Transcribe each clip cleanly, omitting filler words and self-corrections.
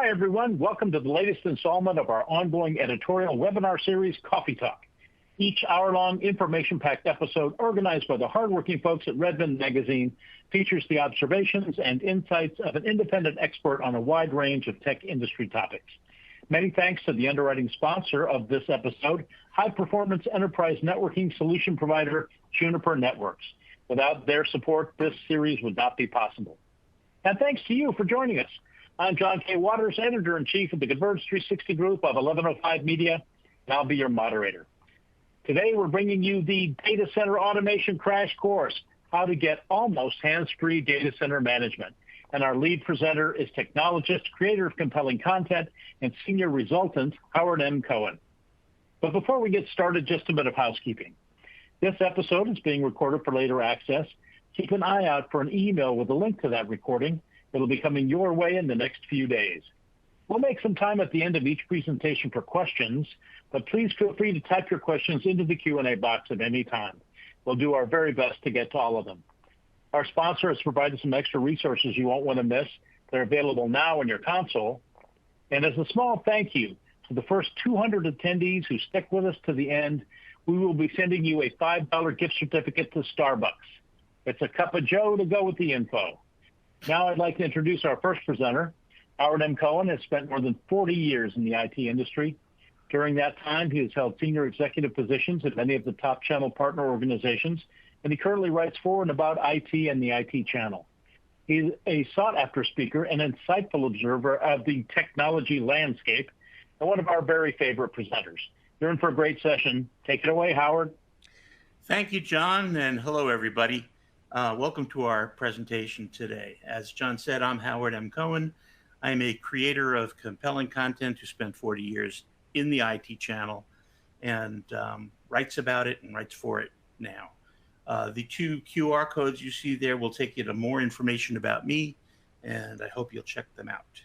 Hi, everyone. Welcome to the latest installment of our ongoing editorial webinar series, Coffee Talk. Each hour-long information-packed episode organized by the hardworking folks at Redmond Magazine features the observations and insights of an independent expert on a wide range of tech industry topics. Many thanks to the underwriting sponsor of this episode, high-performance enterprise networking solution provider, Juniper Networks. Without their support, this series would not be possible. And thanks to you for joining us. I'm John K. Waters, Editor-in-Chief of the Converge 360 Group of 1105 Media, and I'll be your moderator. Today, we're bringing you the Data Center Automation Crash Course, How to Get Almost Hands-Free Data Center Management. And our lead presenter is technologist, creator of compelling content, and senior resultant, Howard M. Cohen. But before we get started, just a bit of housekeeping. This episode is being recorded for later access. Keep an eye out for an email with a link to that recording. It'll be coming your way in the next few days. We'll make some time at the end of each presentation for questions, but please feel free to type your questions into the Q&A box at any time. We'll do our very best to get to all of them. Our sponsor has provided some extra resources you won't want to miss. They're available now in your console. And as a small thank you to the first 200 attendees who stick with us to the end, we will be sending you a $5 gift certificate to Starbucks. It's a cup of joe to go with the info. Now I'd like to introduce our first presenter. Howard M. Cohen has spent more than 40 years in the IT industry. During that time, he has held senior executive positions at many of the top channel partner organizations, and he currently writes for and about IT and the IT channel. He's a sought-after speaker and insightful observer of the technology landscape, and one of our very favorite presenters. You're in for a great session. Take it away, Howard. Thank you, John, and hello, everybody. Welcome to our presentation today. As John said, I'm Howard M. Cohen. I'm a creator of compelling content who spent 40 years in the IT channel and writes about it and writes for it now. The two QR codes you see there will take you to more information about me, and I hope you'll check them out.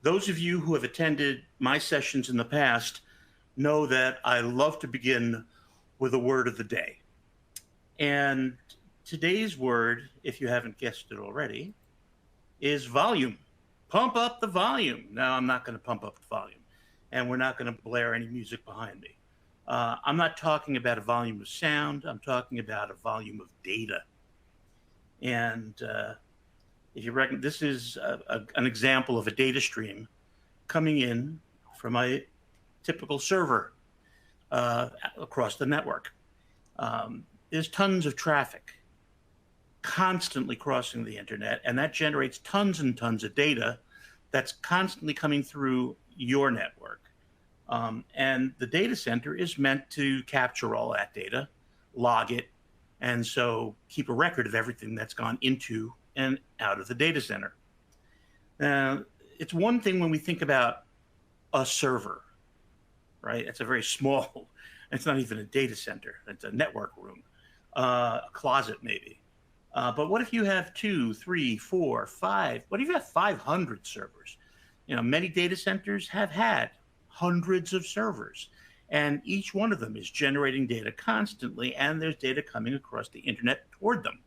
Those of you who have attended my sessions in the past know that I love to begin with a word of the day. And today's word, if you haven't guessed it already, is volume. Pump up the volume. Now, I'm not going to pump up the volume, and we're not going to blare any music behind me. I'm not talking about a volume of sound. I'm talking about a volume of data. And if you reckon, this is an example of a data stream coming in from a typical server across the network. There's tons of traffic constantly crossing the internet, and that generates tons and tons of data that's constantly coming through your network. And the data center is meant to capture all that data, log it, and so keep a record of everything that's gone into and out of the data center. Now, it's one thing when we think about a server, right? It's a very small, it's not even a data center, it's a network room. A closet maybe. But what if you have 2, 3, 4, 5? What if you have 500 servers? You know, many data centers have had hundreds of servers, and each one of them is generating data constantly, and there's data coming across the internet toward them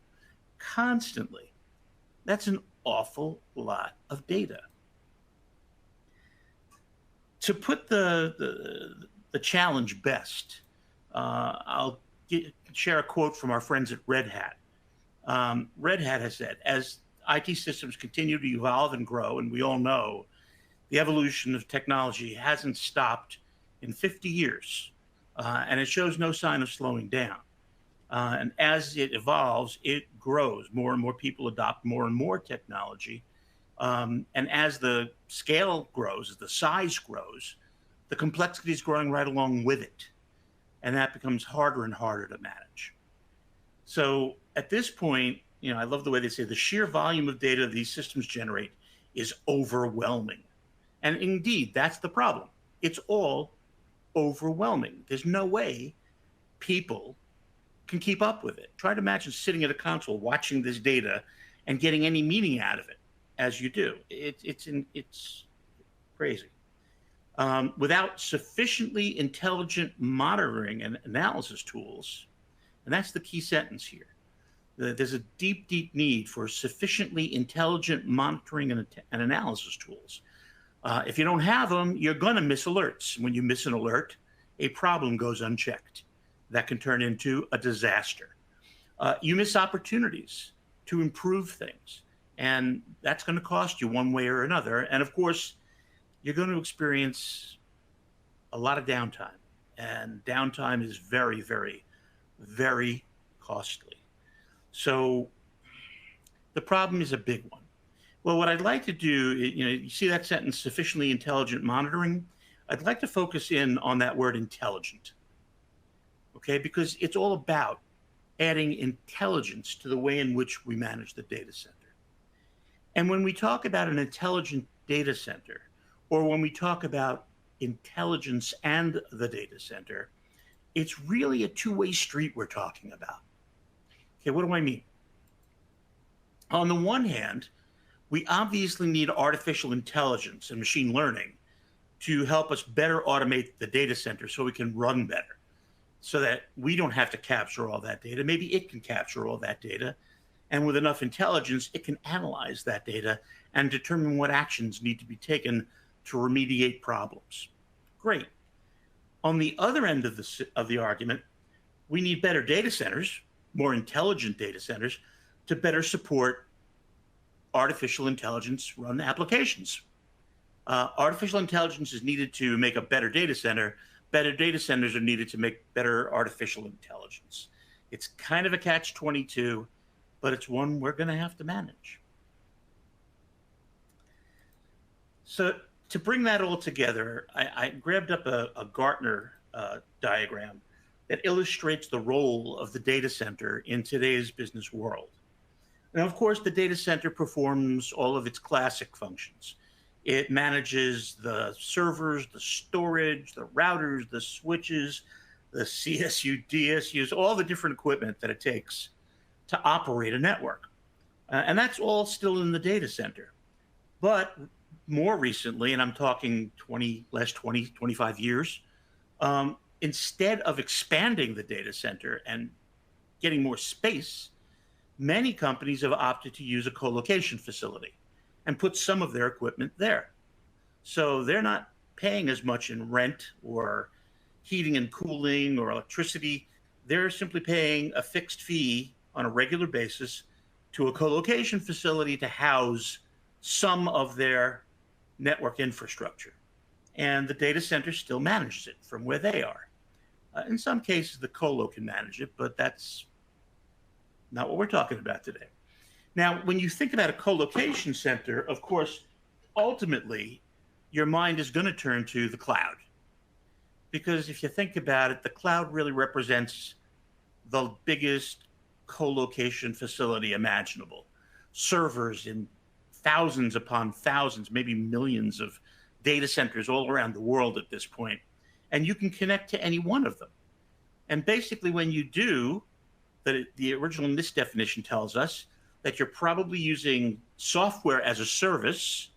constantly. That's an awful lot of data. To put the challenge best, I'll share a quote from our friends at Red Hat. Red Hat has said, as IT systems continue to evolve and grow, and we all know the evolution of technology hasn't stopped in 50 years, and it shows no sign of slowing down. And as it evolves, it grows. More and more people adopt more and more technology. And as the scale grows, as the size grows, the complexity is growing right along with it. And that becomes harder and harder to manage. So at this point, you know, I love the way they say the sheer volume of data these systems generate is overwhelming. And indeed, that's the problem. It's all overwhelming. There's no way people can keep up with it. Try to imagine sitting at a console watching this data and getting any meaning out of it as you do. It's crazy. Without sufficiently intelligent monitoring and analysis tools, and that's the key sentence here, There's a deep, deep need for sufficiently intelligent monitoring and analysis tools. If you don't have them, you're going to miss alerts. When you miss an alert, a problem goes unchecked. That can turn into a disaster. You miss opportunities to improve things, and that's going to cost you one way or another. And of course, you're going to experience a lot of downtime, and downtime is very, very, very costly. So the problem is a big one. Well, what I'd like to do, you see that sentence, sufficiently intelligent monitoring? I'd like to focus in on that word intelligent, okay? Because it's all about adding intelligence to the way in which we manage the data center. And when we talk about an intelligent data center, or when we talk about intelligence and the data center, it's really a two-way street we're talking about. Okay, what do I mean? On the one hand, we obviously need artificial intelligence and machine learning to help us better automate the data center so we can run better, so that we don't have to capture all that data. Maybe it can capture all that data. And with enough intelligence, it can analyze that data and determine what actions need to be taken to remediate problems. Great. On the other end of the argument, we need better data centers, more intelligent data centers, to better support artificial intelligence run applications. Artificial intelligence is needed to make a better data center. Better data centers are needed to make better artificial intelligence. It's kind of a catch-22, but it's one we're going to have to manage. So to bring that all together, I grabbed up a Gartner diagram that illustrates the role of the data center in today's business world. Now, of course, the data center performs all of its classic functions. It manages the servers, the storage, the routers, the switches, the CSU, DSUs, all the different equipment that it takes to operate a network. And that's all still in the data center. But more recently, and I'm talking 25 years, instead of expanding the data center and getting more space, many companies have opted to use a co-location facility and put some of their equipment there. So they're not paying as much in rent or heating and cooling or electricity. They're simply paying a fixed fee on a regular basis to a co-location facility to house some of their network infrastructure. And the data center still manages it from where they are. In some cases, the colo can manage it, but that's not what we're talking about today. Now, when you think about a co-location center, of course, ultimately, your mind is going to turn to the cloud. Because if you think about it, the cloud really represents the biggest co-location facility imaginable. Servers in thousands upon thousands, maybe millions of data centers all around the world at this point. And you can connect to any one of them. And basically, when you do, the original NIST definition tells us that you're probably using software as a service.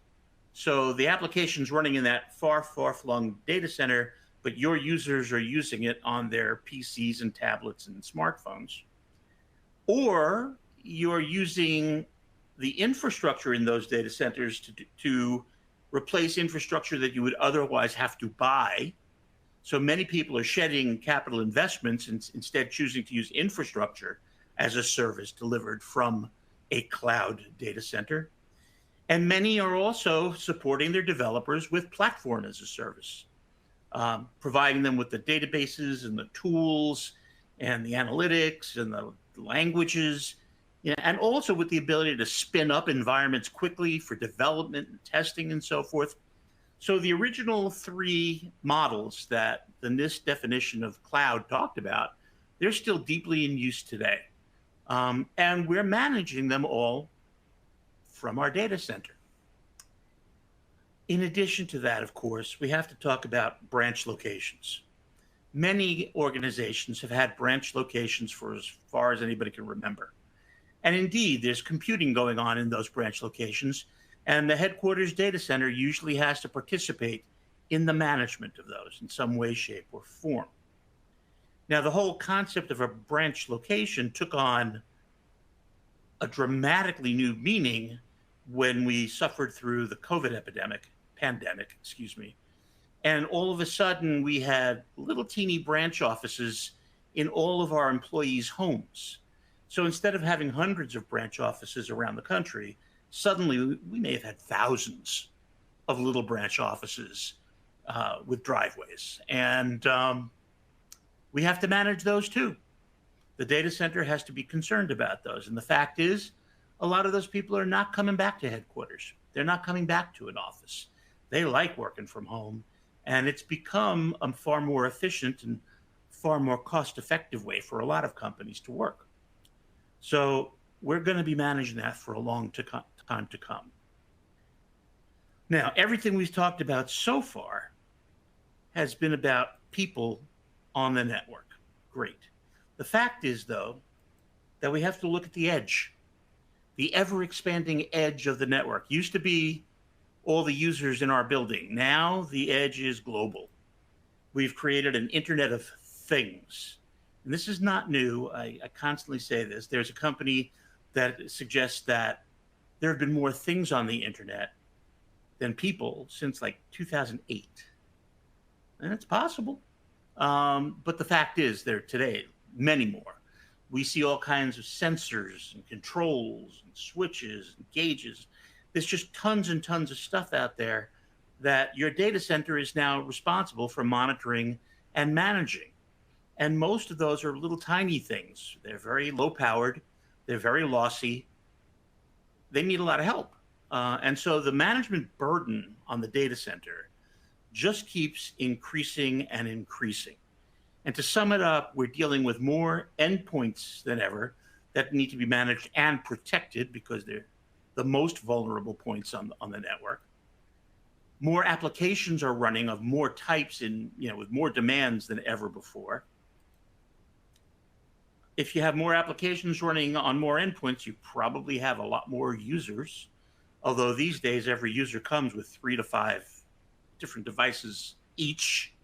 So the application's running in that far, far-flung data center, but your users are using it on their PCs and tablets and smartphones. Or you're using the infrastructure in those data centers to replace infrastructure that you would otherwise have to buy. So many people are shedding capital investments and instead choosing to use infrastructure as a service delivered from a cloud data center. And many are also supporting their developers with platform as a service, providing them with the databases and the tools and the analytics and the languages, and also with the ability to spin up environments quickly for development and testing and so forth. So the original three models that the NIST definition of cloud talked about, they're still deeply in use today. And we're managing them all from our data center. In addition to that, of course, we have to talk about branch locations. Many organizations have had branch locations for as far as anybody can remember. And indeed, there's computing going on in those branch locations, and the headquarters data center usually has to participate in the management of those in some way, shape, or form. Now, the whole concept of a branch location took on a dramatically new meaning when we suffered through the COVID pandemic, excuse me. And all of a sudden, we had little teeny branch offices in all of our employees' homes. So instead of having hundreds of branch offices around the country, suddenly we may have had thousands of little branch offices with driveways. And we have to manage those too. The data center has to be concerned about those. And the fact is, a lot of those people are not coming back to headquarters. They're not coming back to an office. They like working from home. And it's become a far more efficient and far more cost-effective way for a lot of companies to work. So we're going to be managing that for a long time to come. Now, everything we've talked about so far has been about people on the network. Great. The fact is, though, that we have to look at the edge, the ever-expanding edge of the network. Used to be all the users in our building. Now the edge is global. We've created an Internet of Things. And this is not new. I constantly say this. There's a company that suggests that there have been more things on the internet than people since like 2008. And it's possible. But the fact is, there are today many more. We see all kinds of sensors and controls and switches and gauges. There's just tons and tons of stuff out there that your data center is now responsible for monitoring and managing. And most of those are little tiny things. They're very low powered. They're very lossy. They need a lot of help. And so the management burden on the data center just keeps increasing and increasing. And to sum it up, we're dealing with more endpoints than ever that need to be managed and protected because they're the most vulnerable points on the network. More applications are running of more types with more demands than ever before. If you have more applications running on more endpoints, you probably have a lot more users. Although these days, every user comes with 3 to 5 different devices each.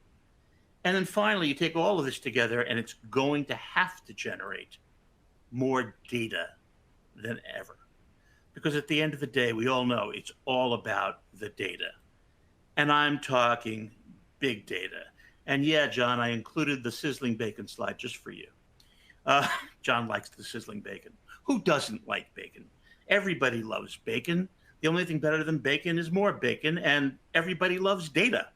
And then finally, you take all of this together, and it's going to have to generate more data than ever. Because at the end of the day, we all know it's all about the data. And I'm talking big data. And yeah, John, I included the sizzling bacon slide just for you. John likes the sizzling bacon. Who doesn't like bacon? Everybody loves bacon. The only thing better than bacon is more bacon, and everybody loves data.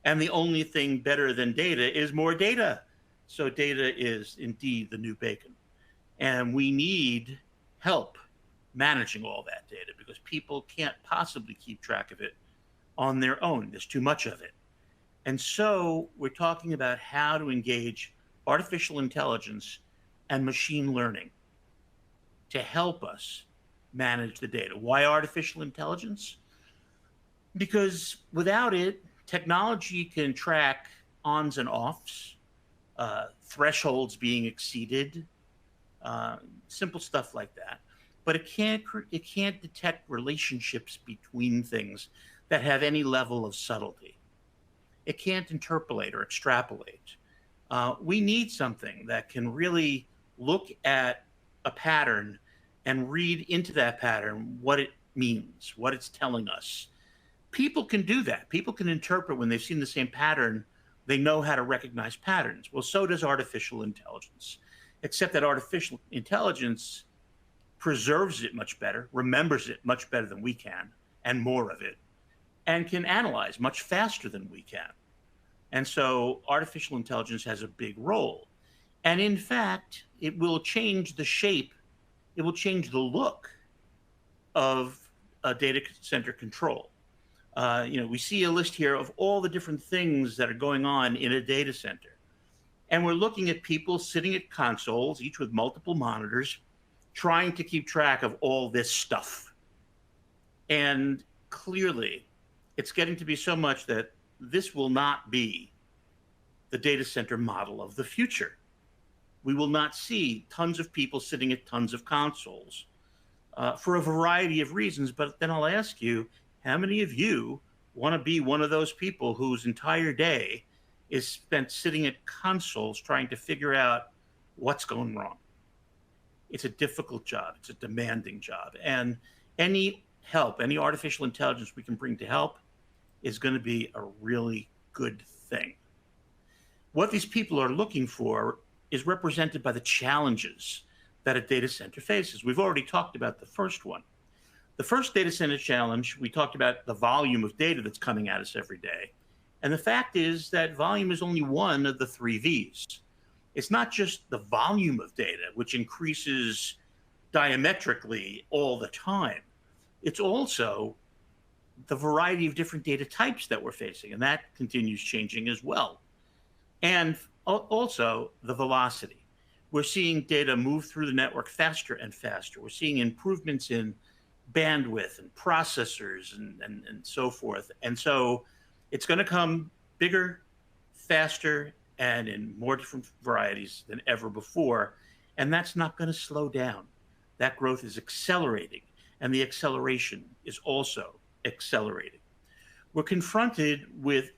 And the only thing better than data is more data. So data is indeed the new bacon. And we need help managing all that data because people can't possibly keep track of it on their own. There's too much of it. And so we're talking about how to engage artificial intelligence and machine learning to help us manage the data. Why artificial intelligence? Because without it, technology can track ons and offs, thresholds being exceeded, simple stuff like that. But it can't detect relationships between things that have any level of subtlety. It can't interpolate or extrapolate. We need something that can really look at a pattern and read into that pattern what it means, what it's telling us. People can do that. People can interpret when they've seen the same pattern. They know how to recognize patterns. Well, so does artificial intelligence, except that artificial intelligence preserves it much better, remembers it much better than we can, and more of it, and can analyze much faster than we can. And so artificial intelligence has a big role. And in fact, it will change the shape, it will change the look of a data center control. We see a list here of all the different things that are going on in a data center. And we're looking at people sitting at consoles, each with multiple monitors, trying to keep track of all this stuff. And clearly, it's getting to be so much that this will not be the data center model of the future. We will not see tons of people sitting at tons of consoles for a variety of reasons. But then I'll ask you, how many of you want to be one of those people whose entire day is spent sitting at consoles trying to figure out what's going wrong? It's a difficult job. It's a demanding job. And any help, any artificial intelligence we can bring to help is going to be a really good thing. What these people are looking for is represented by the challenges that a data center faces. We've already talked about the first one. The first data center challenge, we talked about the volume of data that's coming at us every day. And the fact is that volume is only one of the three V's. It's not just the volume of data, which increases diametrically all the time. It's also the variety of different data types that we're facing, and that continues changing as well. And also the velocity. We're seeing data move through the network faster and faster. We're seeing improvements in bandwidth and processors and so forth. And so it's going to come bigger, faster, and in more different varieties than ever before. And that's not going to slow down. That growth is accelerating, and the acceleration is also accelerating. We're confronted with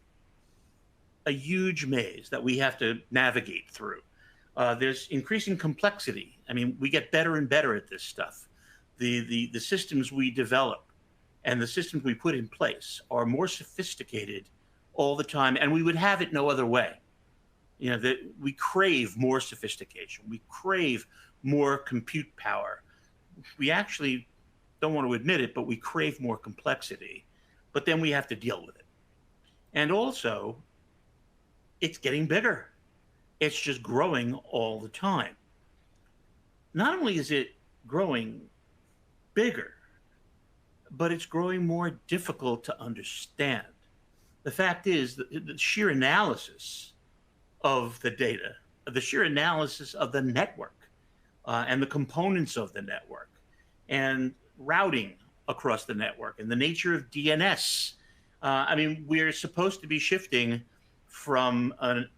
a huge maze that we have to navigate through. There's increasing complexity. I mean, we get better and better at this stuff. The systems we develop and the systems we put in place are more sophisticated all the time, and we would have it no other way. You know, that we crave more sophistication. We crave more compute power. We actually don't want to admit it, but we crave more complexity. But then we have to deal with it. And also, it's getting bigger. It's just growing all the time. Not only is it growing bigger, but it's growing more difficult to understand. The fact is that the sheer analysis of the data, the sheer analysis of the network and the components of the network and routing across the network and the nature of DNS. I mean, we're supposed to be shifting from an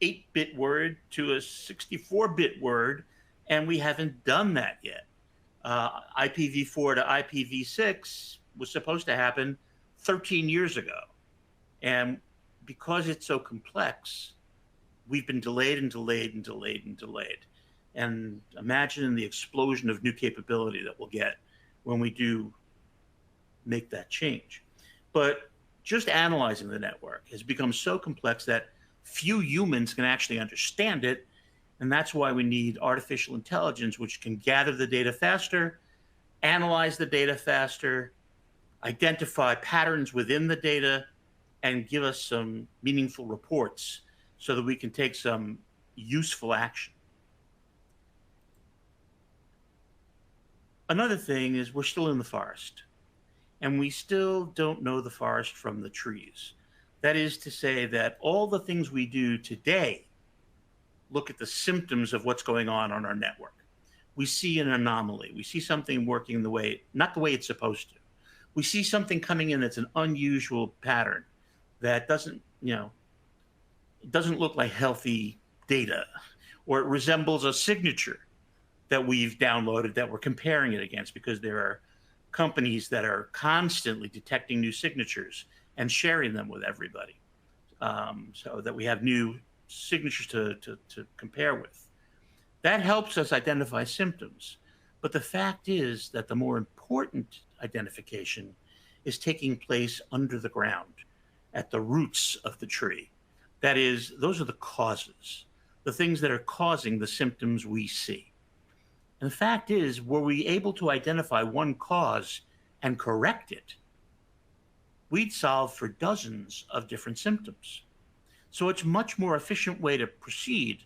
8-bit word to a 64-bit word, and we haven't done that yet. IPv4 to IPv6 was supposed to happen 13 years ago. And because it's so complex, we've been delayed and delayed and delayed and delayed. And imagine the explosion of new capability that we'll get when we do make that change. But just analyzing the network has become so complex that few humans can actually understand it. And that's why we need artificial intelligence, which can gather the data faster, analyze the data faster, identify patterns within the data, and give us some meaningful reports so that we can take some useful action. Another thing is we're still in the forest, and we still don't know the forest from the trees. That is to say that all the things we do today look at the symptoms of what's going on our network. We see an anomaly. We see something working not the way it's supposed to. We see something coming in that's an unusual pattern that doesn't look like healthy data, or it resembles a signature that we've downloaded that we're comparing it against, because there are companies that are constantly detecting new signatures and sharing them with everybody, so that we have new signatures to compare with. That helps us identify symptoms. But the fact is that the more important identification is taking place under the ground, at the roots of the tree. That is, those are the causes, the things that are causing the symptoms we see. And the fact is, were we able to identify one cause and correct it, we'd solve for dozens of different symptoms. So it's a much more efficient way to proceed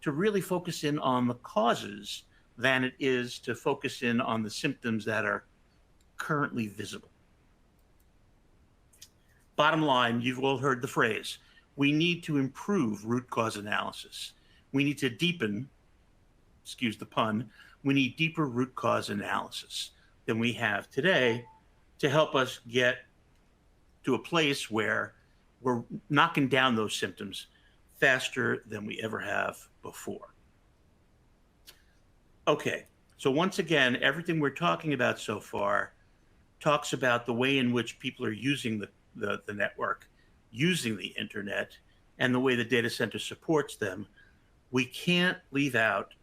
to really focus in on the causes than it is to focus in on the symptoms that are currently visible. Bottom line, you've all heard the phrase, we need to improve root cause analysis. We need to deepen, excuse the pun, we need deeper root cause analysis than we have today to help us get to a place where we're knocking down those symptoms faster than we ever have before. Okay, so once again, everything we're talking about so far talks about the way in which people are using the network, using the internet, and the way the data center supports them. We can't leave out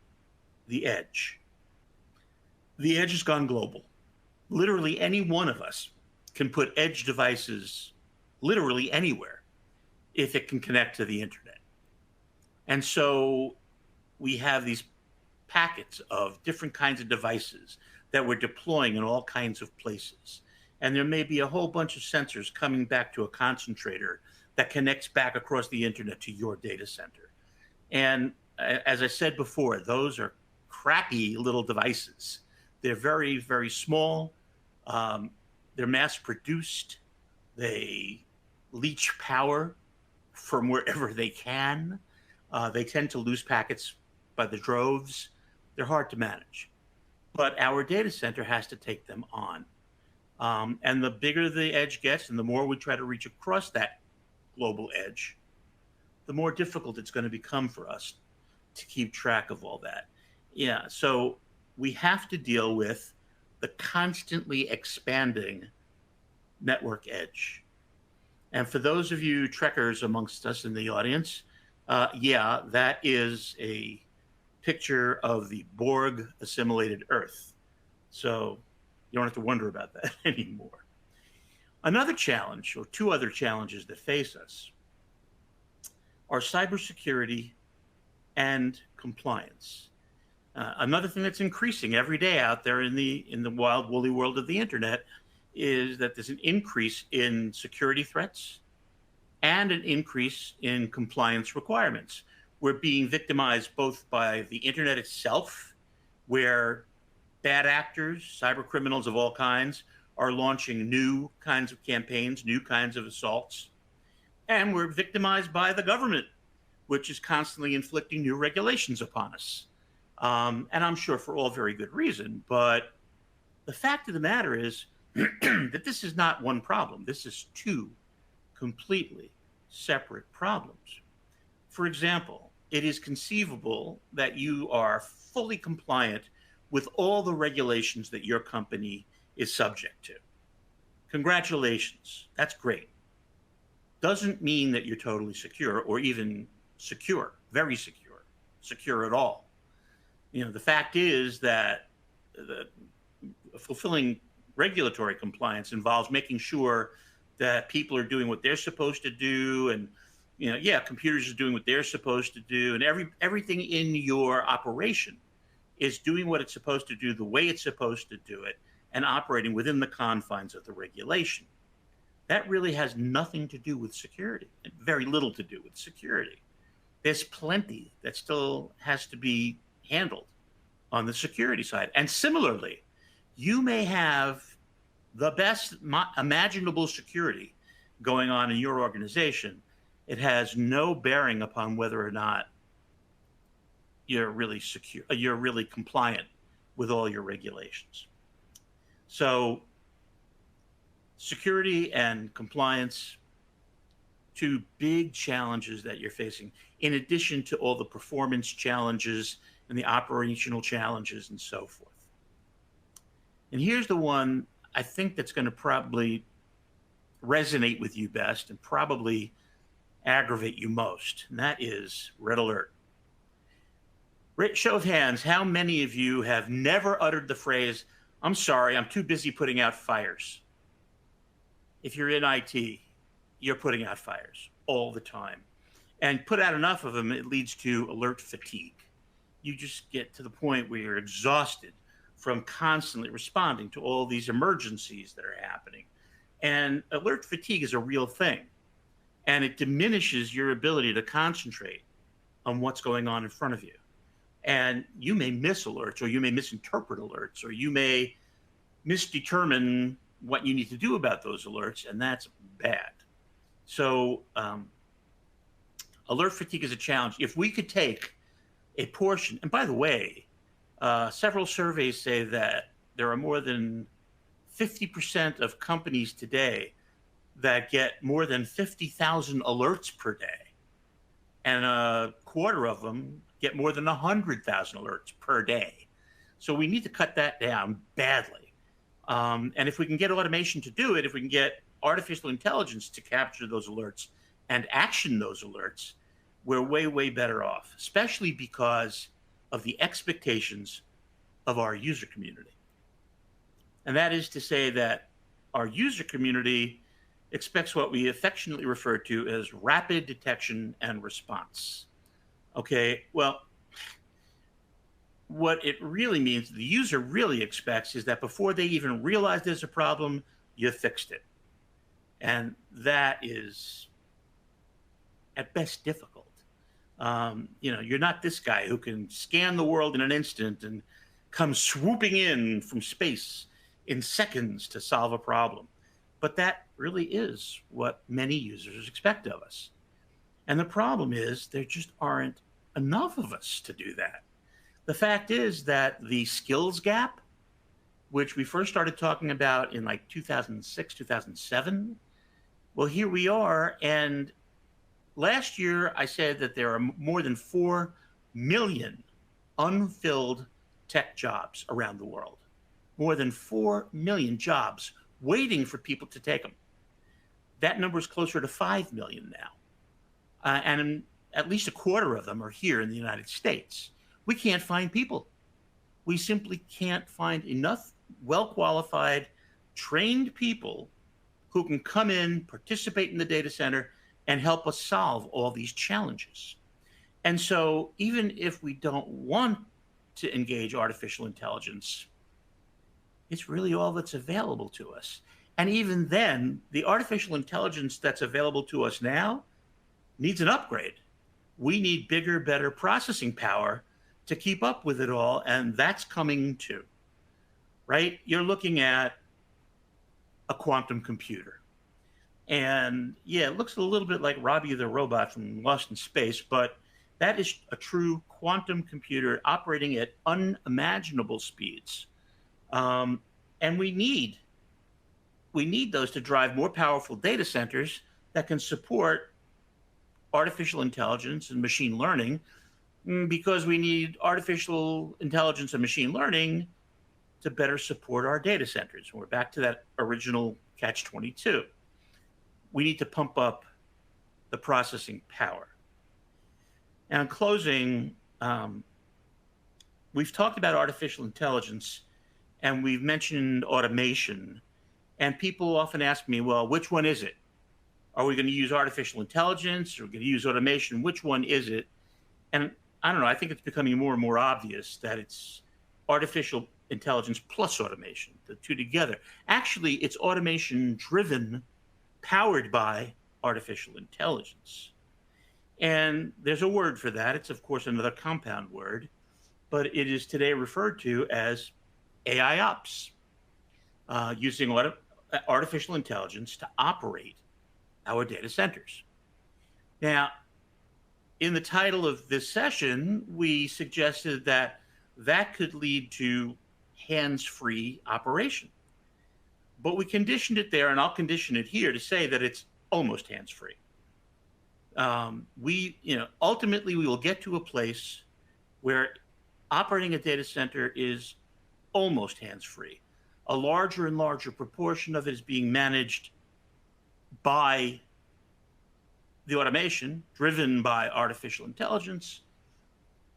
the edge. The edge has gone global. Literally any one of us can put edge devices literally anywhere if it can connect to the internet. And so we have these packets of different kinds of devices that we're deploying in all kinds of places. And there may be a whole bunch of sensors coming back to a concentrator that connects back across the internet to your data center. And as I said before, those are crappy little devices. They're very, very small. They're mass produced. They leach power from wherever they can. They tend to lose packets by the droves. They're hard to manage. But our data center has to take them on. And the bigger the edge gets and the more we try to reach across that global edge, the more difficult it's going to become for us to keep track of all that. Yeah, so we have to deal with the constantly expanding network edge. And for those of you trekkers amongst us in the audience, yeah, that is a picture of the Borg assimilated Earth. So you don't have to wonder about that anymore. Another challenge, or two other challenges that face us, are cybersecurity and compliance. Another thing that's increasing every day out there in the wild, woolly world of the internet is that there's an increase in security threats and an increase in compliance requirements. We're being victimized both by the internet itself, where bad actors, cyber criminals of all kinds, are launching new kinds of campaigns, new kinds of assaults. And we're victimized by the government, which is constantly inflicting new regulations upon us. And I'm sure for all very good reason. But the fact of the matter is that this is not one problem. This is two completely separate problems. For example, it is conceivable that you are fully compliant with all the regulations that your company is subject to. Congratulations, that's great. Doesn't mean that you're totally secure or even secure, very secure, secure at all. You know, the fact is that fulfilling regulatory compliance involves making sure that people are doing what they're supposed to do, and computers are doing what they're supposed to do, and everything in your operation is doing what it's supposed to do the way it's supposed to do it and operating within the confines of the regulation. That really has nothing to do with security, and very little to do with security. There's plenty that still has to be handled on the security side. And similarly, you may have the best imaginable security going on in your organization. It has no bearing upon whether or not you're really secure, you're really compliant with all your regulations. So security and compliance, two big challenges that you're facing, in addition to all the performance challenges and the operational challenges and so forth. And here's the one I think that's going to probably resonate with you best and probably aggravate you most, and that is red alert. Show of hands, how many of you have never uttered the phrase, "I'm sorry, I'm too busy putting out fires"? If you're in IT, you're putting out fires all the time. And put out enough of them, it leads to alert fatigue. You just get to the point where you're exhausted from constantly responding to all these emergencies that are happening. And alert fatigue is a real thing. And it diminishes your ability to concentrate on what's going on in front of you. And you may miss alerts, or you may misinterpret alerts, or you may misdetermine what you need to do about those alerts, and that's bad. So alert fatigue is a challenge. If we could take a portion, and by the way, several surveys say that there are more than 50% of companies today that get more than 50,000 alerts per day, and a quarter of them get more than 100,000 alerts per day. So we need to cut that down badly. And if we can get automation to do it, if we can get artificial intelligence to capture those alerts and action those alerts, we're way, way better off, especially because of the expectations of our user community. And that is to say that our user community expects what we affectionately refer to as rapid detection and response. Okay, well, what it really means, the user really expects, is that before they even realize there's a problem, you fixed it. And that is at best difficult. You're not this guy who can scan the world in an instant and come swooping in from space in seconds to solve a problem. But that really is what many users expect of us. And the problem is there just aren't enough of us to do that. The fact is that the skills gap, which we first started talking about in like 2006, 2007, well, here we are. And last year, I said that there are more than 4 million unfilled tech jobs around the world. More than 4 million jobs waiting for people to take them. That number is closer to 5 million now. And at least a quarter of them are here in the United States. We can't find people. We simply can't find enough well-qualified, trained people who can come in, participate in the data center, and help us solve all these challenges. And so even if we don't want to engage artificial intelligence, it's really all that's available to us. And even then, the artificial intelligence that's available to us now needs an upgrade. We need bigger, better processing power to keep up with it all, and that's coming too, right? You're looking at a quantum computer. And yeah, it looks a little bit like Robbie the Robot from Lost in Space, but that is a true quantum computer operating at unimaginable speeds. And we need those to drive more powerful data centers that can support artificial intelligence and machine learning, because we need artificial intelligence and machine learning to better support our data centers. We're back to that original catch-22. We need to pump up the processing power. Now, in closing, we've talked about artificial intelligence and we've mentioned automation. And people often ask me, well, which one is it? Are we going to use artificial intelligence? Or are we going to use automation? Which one is it? And I don't know, I think it's becoming more and more obvious that it's artificial intelligence plus automation, the two together. Actually, it's automation driven, powered by artificial intelligence. And there's a word for that. It's, of course, another compound word, but it is today referred to as AI ops, using artificial intelligence to operate our data centers. Now, in the title of this session, we suggested that that could lead to hands-free operation. But we conditioned it there, and I'll condition it here to say that it's almost hands-free. Ultimately, we will get to a place where operating a data center is almost hands-free. A larger and larger proportion of it is being managed by the automation driven by artificial intelligence,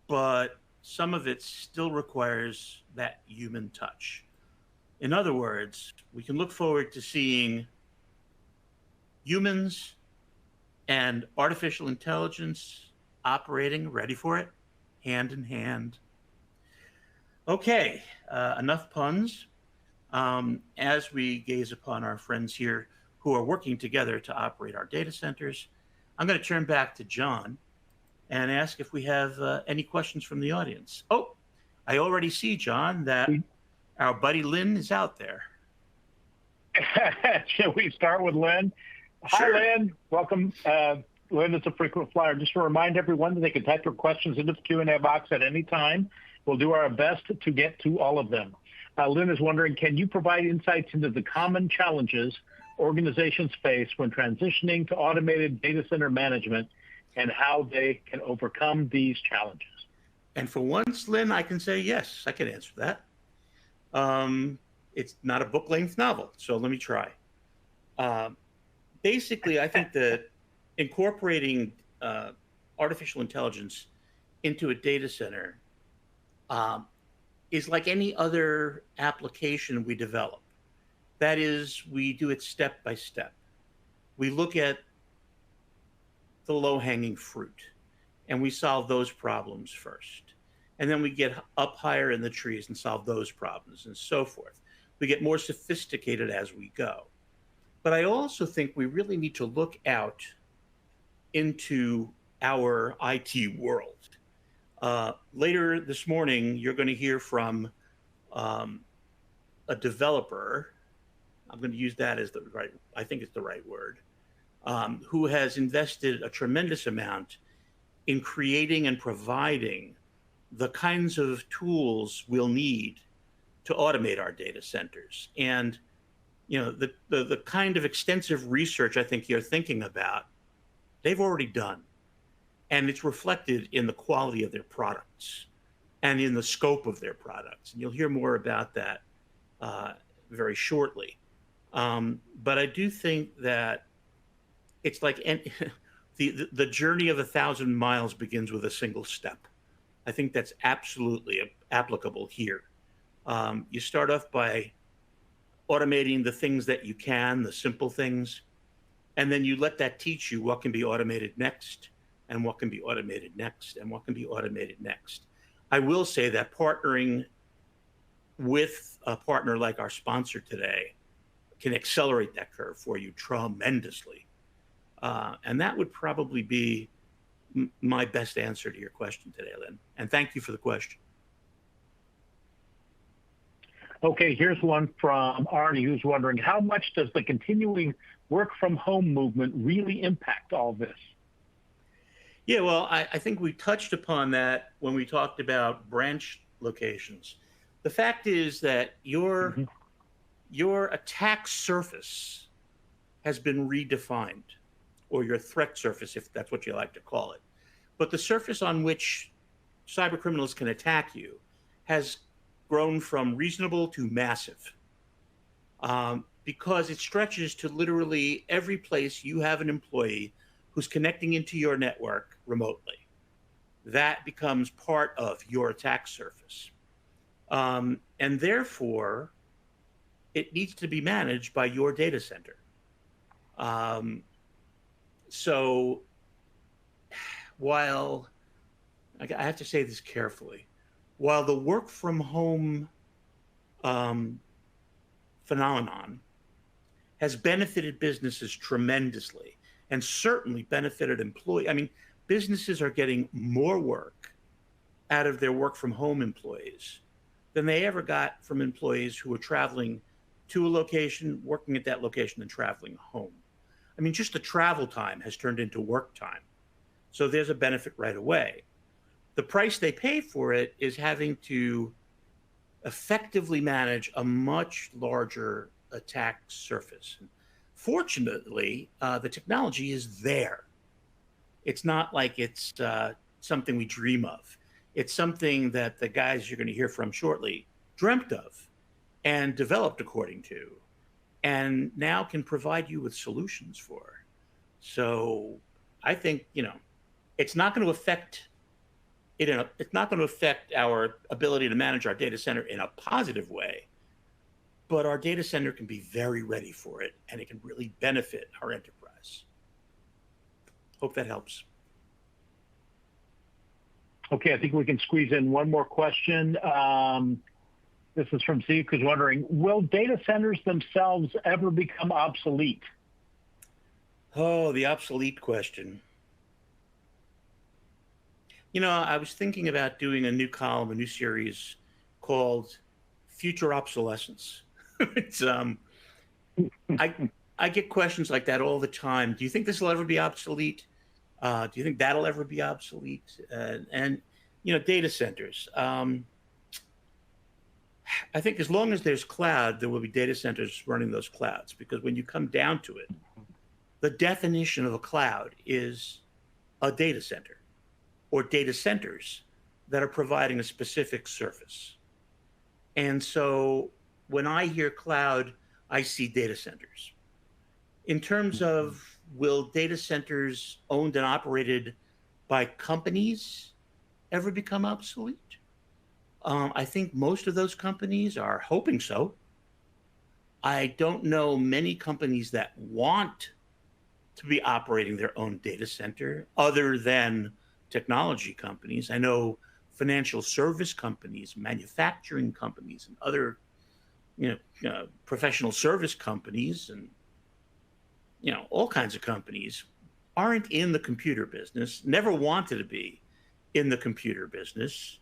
but some of it still requires that human touch. In other words, we can look forward to seeing humans and artificial intelligence operating, ready for it, hand in hand. Okay, enough puns. As we gaze upon our friends here who are working together to operate our data centers, I'm going to turn back to John and ask if we have any questions from the audience. Oh, I already see, John, that our buddy Lynn is out there. Shall we start with Lynn? Sure. Hi, Lynn. Welcome. Lynn is a frequent flyer. Just to remind everyone that they can type their questions into the Q&A box at any time. We'll do our best to get to all of them. Lynn is wondering, can you provide insights into the common challenges organizations face when transitioning to automated data center management and how they can overcome these challenges? And for once, Lynn, I can say yes, I can answer that. It's not a book-length novel, so let me try. Basically, I think that incorporating artificial intelligence into a data center is like any other application we develop. That is, we do it step by step. We look at the low-hanging fruit, and we solve those problems first. And then we get up higher in the trees and solve those problems and so forth. We get more sophisticated as we go. But I also think we really need to look out into our IT world. Later this morning, you're going to hear from a developer. I'm going to use that as the right, I think it's the right word, who has invested a tremendous amount in creating and providing the kinds of tools we'll need to automate our data centers. And the kind of extensive research I think you're thinking about, they've already done. And it's reflected in the quality of their products and in the scope of their products. And you'll hear more about that very shortly. But I do think that it's like the journey of 1,000 miles begins with a single step. I think that's absolutely applicable here. You start off by automating the things that you can, the simple things, and then you let that teach you what can be automated next, and what can be automated next, and what can be automated next. I will say that partnering with a partner like our sponsor today can accelerate that curve for you tremendously. And that would probably be my best answer to your question today, Lynn. And thank you for the question. Okay, here's one from Arnie, who's wondering, how much does the continuing work from home movement really impact all this? Yeah, well, I think we touched upon that when we talked about branch locations. The fact is that your attack surface has been redefined, or your threat surface, if that's what you like to call it. But the surface on which cyber criminals can attack you has grown from reasonable to massive, because it stretches to literally every place you have an employee who's connecting into your network remotely. That becomes part of your attack surface. And therefore, it needs to be managed by your data center. So while, I have to say this carefully, while the work from home phenomenon has benefited businesses tremendously and certainly benefited employees. I mean, businesses are getting more work out of their work from home employees than they ever got from employees who were traveling to a location, working at that location, and traveling home. I mean, just the travel time has turned into work time. So there's a benefit right away. The price they pay for it is having to effectively manage a much larger attack surface. Fortunately, the technology is there. It's not like it's something we dream of. It's something that the guys you're going to hear from shortly dreamt of and developed according to, and now can provide you with solutions for. So I think, it's not going to affect it's not going to affect our ability to manage our data center in a positive way, but our data center can be very ready for it, and it can really benefit our enterprise. Hope that helps. Okay, I think we can squeeze in one more question. This is from Steve, who's wondering, will data centers themselves ever become obsolete? Oh, the obsolete question. I was thinking about doing a new column, a new series called Future Obsolescence. It's I get questions like that all the time. Do you think this will ever be obsolete? Do you think that'll ever be obsolete? And data centers. I think as long as there's cloud, there will be data centers running those clouds, because when you come down to it, the definition of a cloud is a data center or data centers that are providing a specific service. And so when I hear cloud, I see data centers. In terms of, will data centers owned and operated by companies ever become obsolete? I think most of those companies are hoping so. I don't know many companies that want to be operating their own data center other than technology companies. I know financial service companies, manufacturing companies, and other professional service companies, and all kinds of companies aren't in the computer business, never wanted to be in the computer business,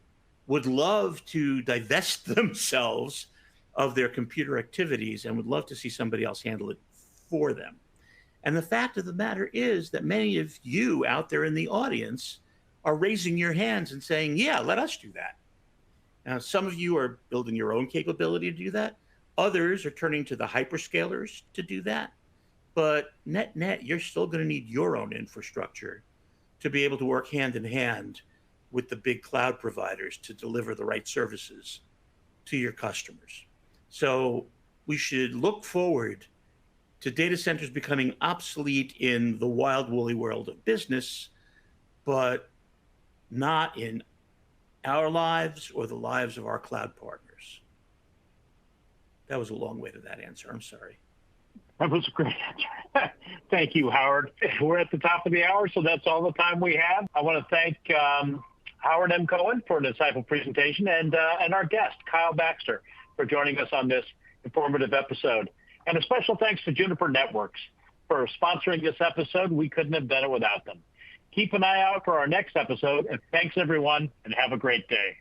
would love to divest themselves of their computer activities and would love to see somebody else handle it for them. And the fact of the matter is that many of you out there in the audience are raising your hands and saying, yeah, let us do that. Now, some of you are building your own capability to do that. Others are turning to the hyperscalers to do that. But net, you're still going to need your own infrastructure to be able to work hand in hand with the big cloud providers to deliver the right services to your customers. So we should look forward to data centers becoming obsolete in the wild, woolly world of business, but not in our lives or the lives of our cloud partners. That was a long way to that answer. I'm sorry. That was a great answer. Thank you, Howard. We're at the top of the hour, so that's all the time we have. I want to thank Howard M. Cohen for an insightful presentation and our guest, Kyle Baxter, for joining us on this informative episode. And a special thanks to Juniper Networks for sponsoring this episode. We couldn't have done it without them. Keep an eye out for our next episode. And thanks, everyone, and have a great day.